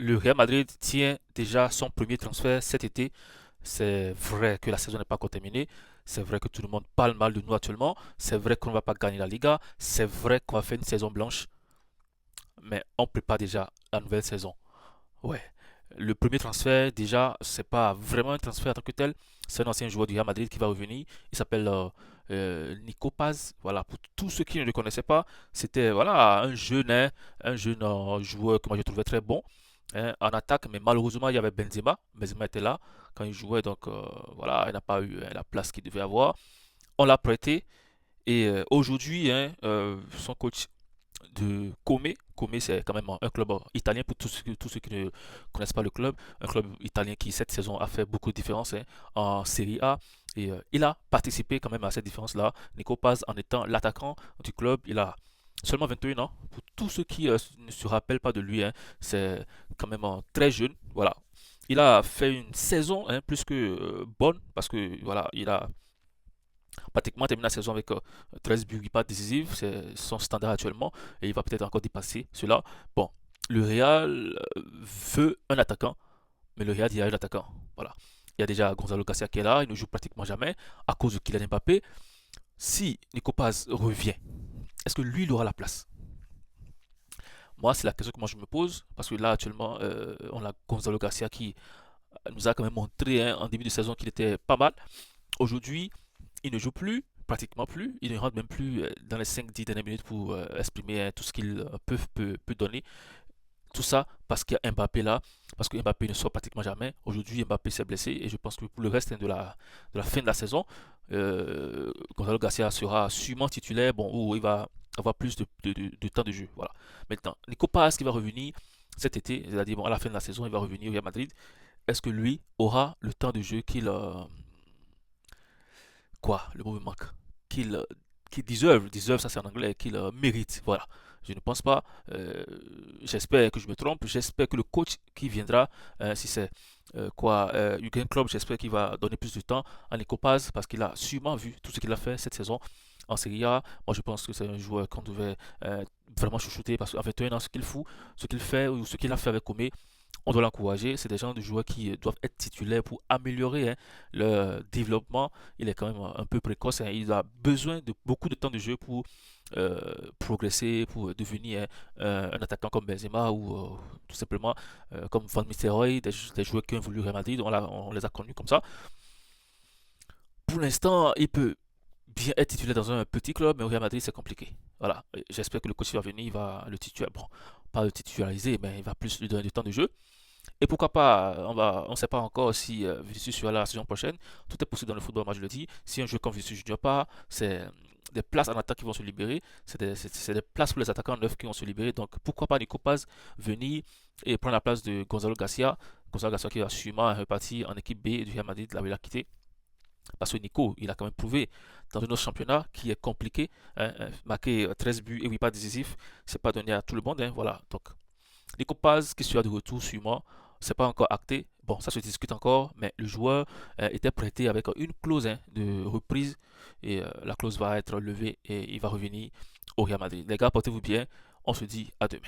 Le Real Madrid tient déjà son premier transfert cet été. C'est vrai que la saison n'est pas encore terminée. C'est vrai que tout le monde parle mal de nous actuellement. C'est vrai qu'on ne va pas gagner la Liga. C'est vrai qu'on va faire une saison blanche. Mais on prépare déjà la nouvelle saison. Ouais. Le premier transfert, déjà, c'est pas vraiment un transfert en tant que tel. C'est un ancien joueur du Real Madrid qui va revenir. Il s'appelle Nico Paz. Voilà, pour tous ceux qui ne le connaissaient pas, c'était voilà, un jeune joueur que moi je trouvais très bon en attaque, mais malheureusement il y avait Benzema. Benzema était là quand il jouait, donc voilà, il n'a pas eu la place qu'il devait avoir. On l'a prêté et aujourd'hui, son coach de Come. Come, c'est quand même un club italien pour tous ceux qui ne connaissent pas le club. Un club italien qui, cette saison, a fait beaucoup de différences en Serie A. Et il a participé quand même à cette différence-là. Nico Paz, en étant l'attaquant du club, il a seulement 21 ans. Pour tous ceux qui ne se rappellent pas de lui, c'est quand même très jeune. Voilà. Il a fait une saison plus que bonne parce que voilà, il a pratiquement terminé la saison avec 13 buts, pas décisifs, c'est son standard actuellement, et il va peut-être encore dépasser cela. Bon, le Real veut un attaquant, mais le Real il y a un attaquant. Voilà. Il y a déjà Gonzalo Garcia qui est là, il ne joue pratiquement jamais à cause de Kylian Mbappé. Si Nico Paz revient, est-ce que lui il aura la place? Moi, c'est la question que moi je me pose, parce que là actuellement, on a Gonzalo Garcia qui nous a quand même montré en début de saison qu'il était pas mal. Aujourd'hui, il ne joue plus, pratiquement plus. Il ne rentre même plus dans les 5-10 dernières minutes pour exprimer tout ce qu'il peut donner. Tout ça parce qu'il y a Mbappé là, parce que Mbappé ne sort pratiquement jamais. Aujourd'hui, Mbappé s'est blessé et je pense que pour le reste de la fin de la saison, Gonzalo Garcia sera sûrement titulaire, bon, où il va avoir plus de temps de jeu. Voilà. Maintenant, Nico Paz qui va revenir cet été, c'est-à-dire bon, à la fin de la saison, il va revenir au Real Madrid. Est-ce que lui aura le temps de jeu quoi, le mot me manque, qu'il deserve, ça c'est en anglais, qu'il mérite. Voilà. Je ne pense pas. J'espère que je me trompe. J'espère que le coach qui viendra, si c'est Jürgen Klopp, j'espère qu'il va donner plus de temps à Nico Paz parce qu'il a sûrement vu tout ce qu'il a fait cette saison en Serie A. Moi, je pense que c'est un joueur qu'on devait vraiment chouchouter parce qu'en 21 ans, ce qu'il fout, ce qu'il fait ou ce qu'il a fait avec Comé, on doit l'encourager. C'est des gens de joueurs qui doivent être titulaires pour améliorer leur développement. Il est quand même un peu précoce. Il a besoin de beaucoup de temps de jeu pour progresser, pour devenir un attaquant comme Benzema ou tout simplement comme Van Nistelrooy, des joueurs qui ont voulu Real Madrid. On les a connus comme ça. Pour l'instant, il peut bien être titulaire dans un petit club, mais au Real Madrid, c'est compliqué. Voilà. J'espère que le coach qui va venir, il va le titulariser. Bon, pas le titulariser, mais il va plus lui donner du temps de jeu. Et pourquoi pas, on ne sait pas encore si Vinicius sera là la saison prochaine. Tout est possible dans le football, moi je le dis. Si un joueur comme Vinicius Junior part, c'est des places en attaque qui vont se libérer. C'est des places pour les attaquants neufs qui vont se libérer. Donc pourquoi pas Nico Paz venir et prendre la place de Gonzalo Garcia. Gonzalo Garcia qui va sûrement repartir en équipe B du Real Madrid, là où il a quitté. Parce que Nico, il a quand même prouvé dans un autre championnat qui est compliqué, marquer 13 buts et oui pas décisif, c'est pas donné à tout le monde. Voilà. Donc Nico Paz qui sera de retour sur moi, c'est pas encore acté. Bon, ça se discute encore, mais le joueur était prêté avec une clause de reprise et la clause va être levée et il va revenir au Real Madrid. Les gars, portez-vous bien. On se dit à demain.